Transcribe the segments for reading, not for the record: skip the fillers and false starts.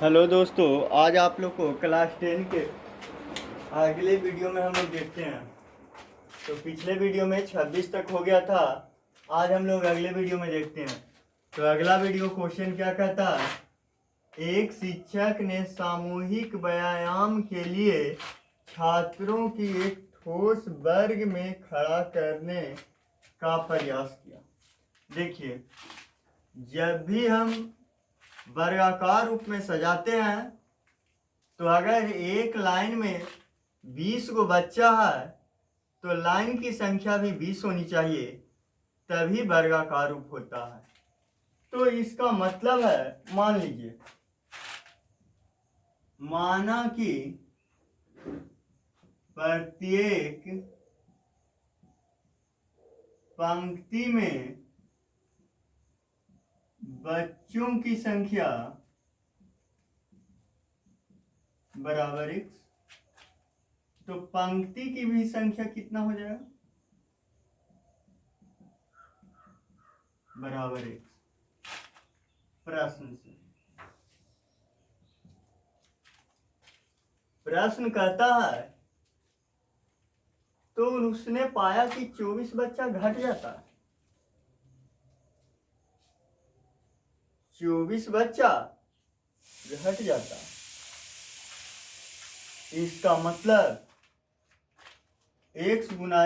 Hello दोस्तों, आज आप लोग को क्लास 10 के अगले वीडियो में हम लोग देखते हैं। तो पिछले वीडियो में 26 तक हो गया था। आज हम लोग अगले वीडियो में देखते हैं। तो अगला वीडियो क्वेश्चन क्या कहता है, एक शिक्षक ने सामूहिक व्यायाम के लिए छात्रों की एक ठोस वर्ग में खड़ा करने का प्रयास किया। देखिए, जब भी हम वर्गाकार रूप में सजाते हैं तो अगर एक लाइन में 20 को बच्चा है तो लाइन की संख्या भी 20 होनी चाहिए, तभी वर्गाकार रूप होता है। तो इसका मतलब है, मान लीजिए, माना कि प्रत्येक पंक्ति में बच्चों की संख्या बराबर x, तो पंक्ति की भी संख्या कितना हो जाएगा, बराबर x। प्रश्न कहता है, तो उसने पाया कि 24 बच्चा घट जाता है। 24 बच्चा घट जाता है। इसका मतलब x गुना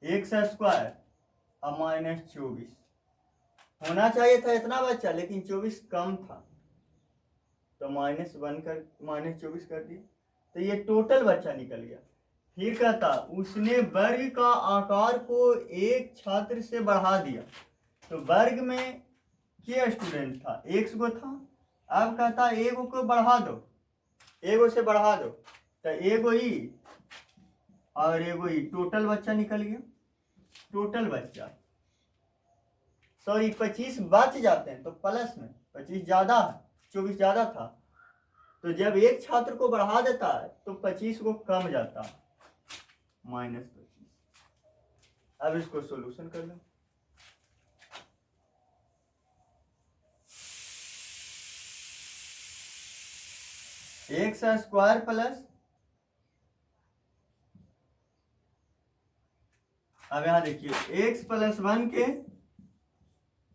x स्क्वायर और माइनस 24 होना चाहिए था इतना बच्चा, लेकिन 24 कम था तो माइनस 24 कर दिया, तो ये टोटल बच्चा निकल गया। फिर कहता, उसने वर्ग का आकार को एक छात्र से बढ़ा दिया। तो वर्ग में क्या स्टूडेंट था, एक गो था। अब कहता एगो को बढ़ा दो, एगो से बढ़ा दो, तो एगो ही और एगो ही, टोटल बच्चा निकल गया। टोटल बच्चा, सॉरी 25 बच जाते हैं तो प्लस में 25 ज्यादा है, 24 ज्यादा था, तो जब एक छात्र को बढ़ा देता है तो 25 को कम जाता है, माइनस 25। अब इसको सॉल्यूशन कर लो। एक्स स्क्वायर प्लस, अब यहां देखिए x प्लस 1 के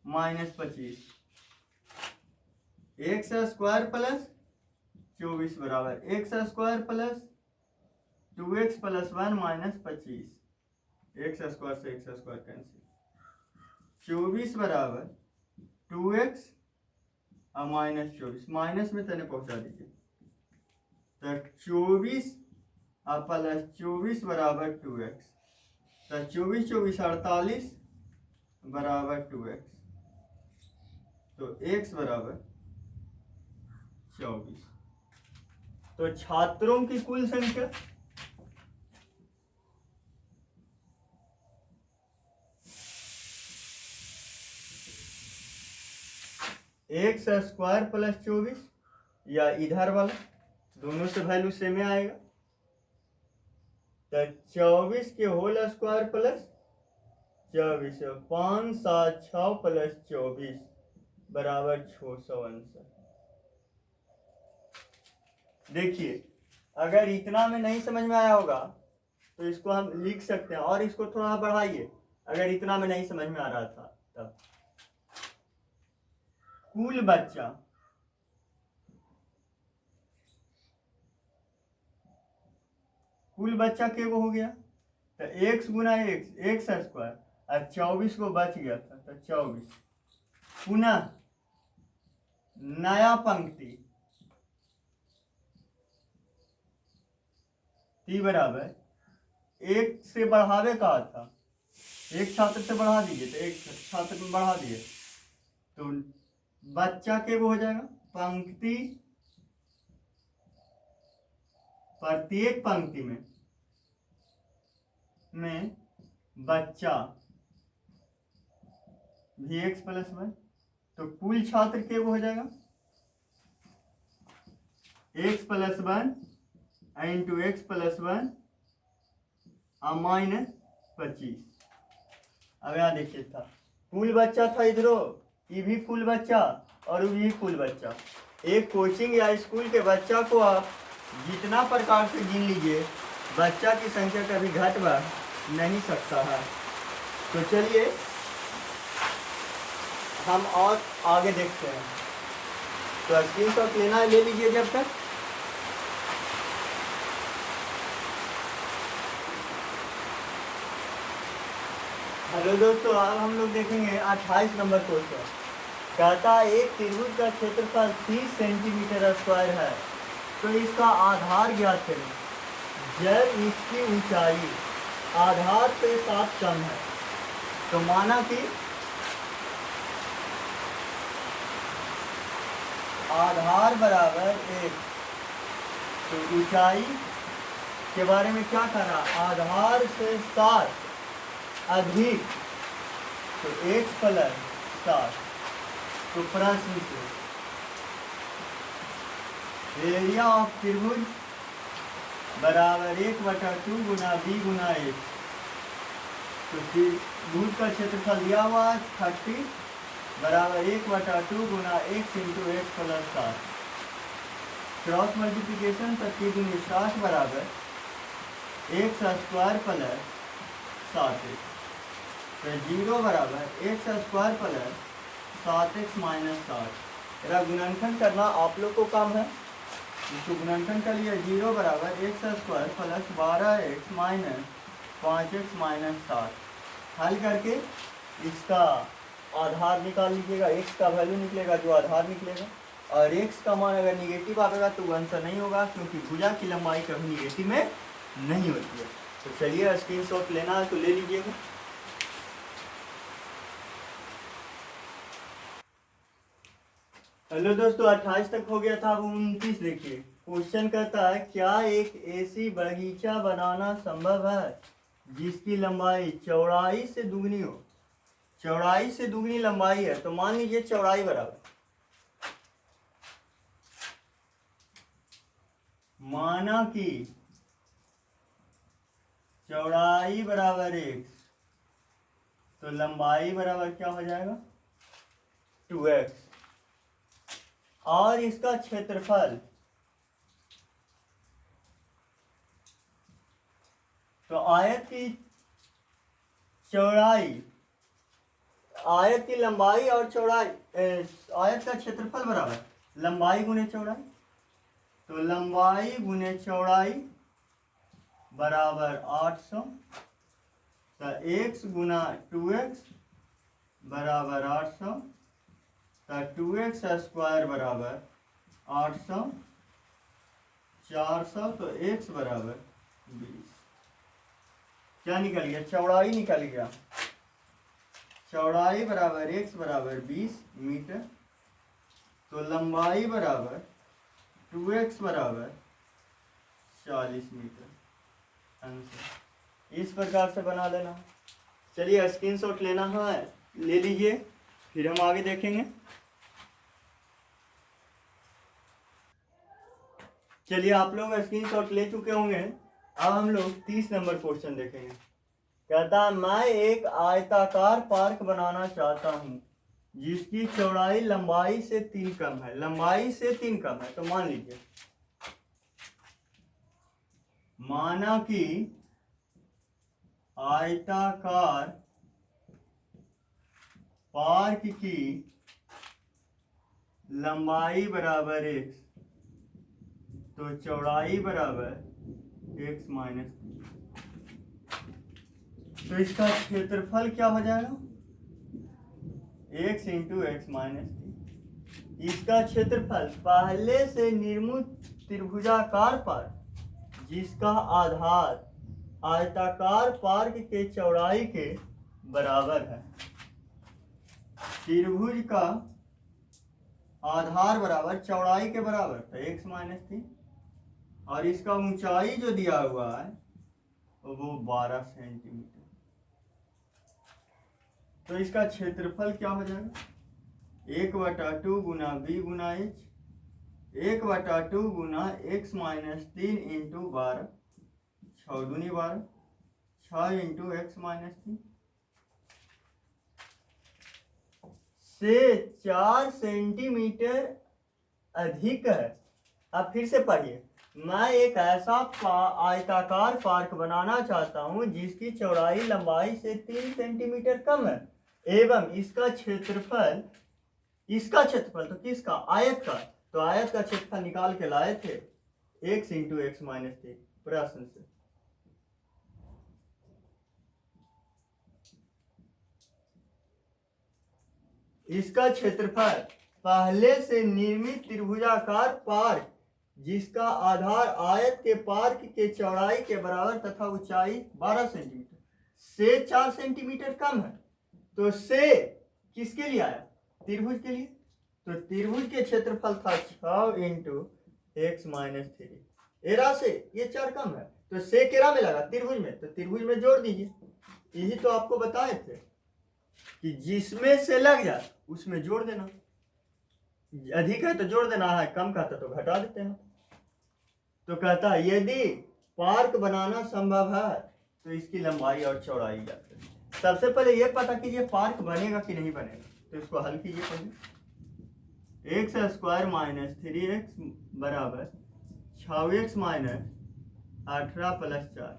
माइनस 25, एक्स स्क्वायर प्लस 24 बराबर x square plus 2x plus 1 minus 25, x square से एक्स स्क्वायर कैंसिल, 24 बराबर 2x और माइनस 24, माइनस में तने पहुंचा दीजिए, तो 24 और प्लस 24 बराबर 2x, तो 24 24 48 बराबर 2x, तो x बराबर 24। तो छात्रों की कुल संख्या एक्स स्क्वायर प्लस 24, या इधर वाला दोनों से वैल्यू सेम आएगा, तो 24 के होल स्क्वायर प्लस 24, 5 7 6 प्लस 24 बराबर 669। देखिए, अगर इतना में नहीं समझ में आया होगा तो इसको हम लिख सकते हैं, और इसको थोड़ा बढ़ाइए अगर इतना में नहीं समझ में आ रहा था तब। कुल बच्चा के वो हो गया, तो x गुना एक्स स्क्वायर, और 24 को बच गया था तो 24, पुनः नया पंक्ति t बराबर एक से बढ़ावे कहा था, एक छात्र से बढ़ा दीजिए, तो एक छात्र में बढ़ा दिए तो बच्चा के वो हो जाएगा, पंक्ति, प्रत्येक पंक्ति में बच्चा भी x प्लस 1, तो कुल छात्र के वो हो जाएगा x plus 1 into x plus 1 और माइनस 25। अब यहाँ देखिए था कुल बच्चा था इधरो, ये भी कुल बच्चा, और भी कुल बच्चा। एक कोचिंग या स्कूल के बच्चा को आप जितना प्रकार से गिन लीजिए, बच्चा की संख्या कभी घट बढ़ नहीं सकता है। तो चलिए हम और आगे देखते हैं। तो स्क्रीनशॉट लेना है, ले लीजिए जब तक। हेलो दोस्तों, अब हम लोग देखेंगे 28 नंबर क्वेश्चन। कहता है एक त्रिभुज का क्षेत्रफल 30 सेंटीमीटर स्क्वायर है, तो इसका आधार ज्ञात करें जब इसकी ऊंचाई आधार से 7 कम है। तो माना कि आधार बराबर 1, तो ऊंचाई के बारे में क्या करना, आधार से 7 अधिक, तो x प्लस 7। तो प्रश्न से एरिया ऑफ त्रिभुज बराबर 1/2 गुना b गुना h। तो त्रिभुज का क्षेत्रफल दिया हुआ 30 बराबर 1/2 गुना x into x plus 7। Cross multiplication 30 गुनी 60 बराबर x स्क्वायर प्लस 7x। तो 0 बराबर x square plus 7x minus 7। मेरा गुणनखंड करना आप लोग को काम है, इसको गुणनखंड कर लिया। 0 बराबर x square plus 12x minus 5x minus 7। हल करके इसका आधार निकाल लीजिएगा, x का वैल्यू निकलेगा जो आधार निकलेगा, और x का मान अगर निगेटिव आएगा तो आंसर नहीं होगा, क्योंकि भुजा की लंबाई कभी निगेटिव में नहीं होती है। तो चलिए स्क्रीनशॉट लेना है तो ले लीजिएगा। हेलो दोस्तों, 28 तक हो गया था, अब 29 देखिए। क्वेश्चन कहता है क्या एक ऐसी बगीचा बनाना संभव है जिसकी लंबाई चौड़ाई से दुगनी हो। चौड़ाई से दुगनी लंबाई है, तो मान लीजिए चौड़ाई बराबर, माना कि चौड़ाई बराबर 1, तो लंबाई बराबर क्या हो जाएगा 2x, और इसका क्षेत्रफल, तो आयत की चौड़ाई, आयत की लंबाई और चौड़ाई, आयत का क्षेत्रफल बराबर लंबाई गुने चौड़ाई। तो लंबाई गुने चौड़ाई बराबर 800, तो x गुना 2x बराबर 800, तो 2x स्क्वायर बराबर 800, 400, तो x बराबर 20। क्या निकल गया, चौड़ाई निकल गया। चौड़ाई बराबर x बराबर 20 मीटर, तो लंबाई बराबर 2x बराबर 40 मीटर। आंसर इस प्रकार से बना लेना। चलिए स्क्रीनशॉट लेना है, ले लीजिए, फिर हम आगे देखेंगे। चलिए आप लोग स्क्रीनशॉट ले चुके होंगे, अब हम लोग 30 नंबर क्वेश्चन देखेंगे। कहता है मैं एक आयताकार पार्क बनाना चाहता हूँ जिसकी चौड़ाई लंबाई से 3 कम है। लंबाई से 3 कम है, तो मान लीजिए, माना कि आयताकार पार्क की लंबाई बराबर x, तो चौड़ाई बराबर x माइनस, तो इसका क्षेत्रफल क्या हो जाएगा x इंटू एक्स माइनस। इसका क्षेत्रफल पहले से निर्मित त्रिभुजाकार पार्क जिसका आधार आयताकार पार्क के चौड़ाई के बराबर है। त्रिभुज का आधार बराबर चौड़ाई के बराबर, तो x माइनस 3, और इसका ऊंचाई जो दिया हुआ है वो 12 सेंटीमीटर। तो इसका क्षेत्रफल क्या हो जाएगा 1/2 गुना b गुना h, 1/2 गुना x माइनस 3 इंटू 12, 6 दूनी 12, 6 इंटू एक्स माइनस 3, से 4 सेंटीमीटर अधिक है। अब फिर से पढ़िए, मैं एक ऐसा आयताकार पार्क बनाना चाहता हूं जिसकी चौड़ाई लंबाई से 3 सेंटीमीटर कम है एवं इसका क्षेत्रफल तो किसका, आयत का, तो आयत का क्षेत्रफल निकाल के लाए थे x इंटू एक्स माइनस 3 प्रश्न से। इसका क्षेत्रफल पहले से निर्मित त्रिभुजाकार पार्क जिसका आधार आयत के पार्क के चौड़ाई के बराबर तथा ऊंचाई 12 सेंटीमीटर से 4 सेंटीमीटर कम है। तो से किसके लिए आया, त्रिभुज के लिए, तो त्रिभुज के क्षेत्रफल था 6 इंटू एक्स माइनस 3। एरा से ये 4 कम है तो से केरा में लगा त्रिभुज में, तो त्रिभुज में जोड़ दीजिए। यही तो आपको बताए थे कि जिसमें से लग जाए उसमें जोड़ देना, अधिक है तो जोड़ देना है, कम कहता तो घटा देते हैं। तो कहता है यदि पार्क बनाना संभव है तो इसकी लंबाई और चौड़ाई ज्ञात करें। सबसे पहले यह पता कीजिए पार्क बनेगा कि नहीं बनेगा, तो इसको हल कीजिए पहले। एक्स स्क्वायर माइनस 3x बराबर 6x minus 18 plus 4,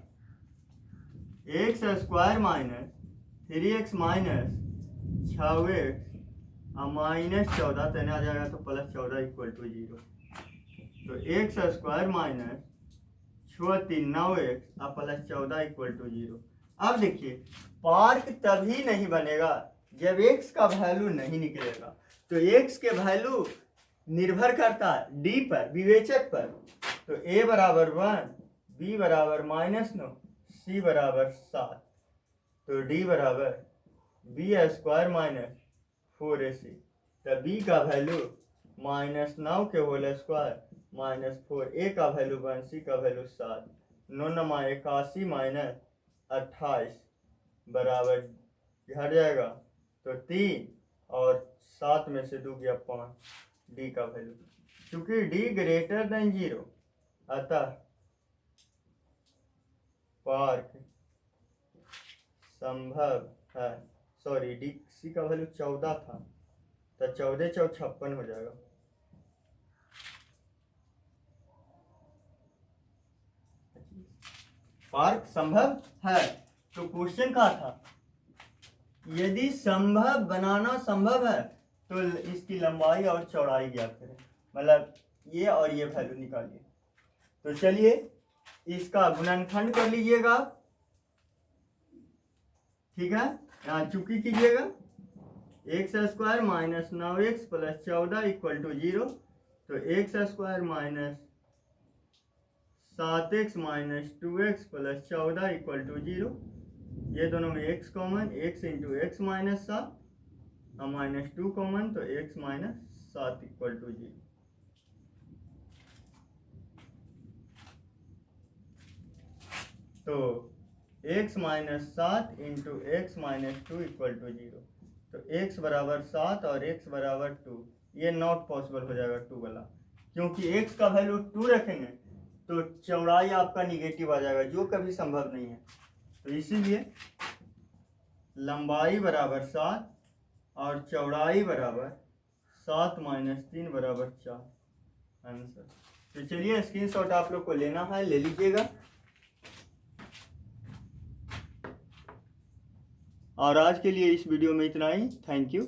x square minus 3x minus 6x minus 14 तेना आ जाएगा तो प्लस 14 इक्वल टू 0। तो x square minus 6 3 9x plus 14 equal to 0। अब देखिए पार्क तभी नहीं बनेगा जब x का वैल्यू नहीं निकलेगा। तो x के वैल्यू निर्भर करता है d पर, विवेचक पर। तो a बराबर 1, b बराबर -9, c बराबर 7। तो d बराबर b स्क्वायर माइनस 4ac। तो b का वैल्यू -9 के होल स्क्वायर -4, a का वैल्यू 1, c का वैल्यू 7, 9 नमा 81 माइनस 28 बराबर घट जाएगा तो 3 और 7 में से 2 गया 5, डी का वैल्यू। चूंकि डी ग्रेटर देन 0 अतः पार्क संभव है। सॉरी डी सी का वैल्यू 14 था तो 14 4 56 हो जाएगा। पार्क संभव है। तो क्वेश्चन का था यदि संभव बनाना संभव है तो इसकी लंबाई और चौड़ाई ज्ञात करें, मतलब ये और ये वैल्यू निकालिए। तो चलिए इसका गुणनखंड कर लीजिएगा, ठीक है, यहाँ चुकी कीजिएगा। X square minus 9x plus 14 equal to 0। तो x square minus 7x minus 2x plus 14 equal to 0। ये दोनों में x common, x into x minus 7 और माइनस 2 कॉमन, तो x माइनस 7 इक्वल टू 0। तो x minus 7 into x minus 2 equal to 0। तो x बराबर 7 और x बराबर 2, ये नॉट पॉसिबल हो जाएगा 2 वाला, क्योंकि x का वैल्यू 2 रखेंगे तो चौड़ाई आपका निगेटिव आ जाएगा, जो कभी संभव नहीं है। तो इसीलिए लंबाई बराबर 7 और चौड़ाई बराबर 7 माइनस 3 बराबर 4 आंसर। तो चलिए स्क्रीनशॉट आप लोग को लेना है, ले लीजिएगा। और आज के लिए इस वीडियो में इतना ही। Thank you.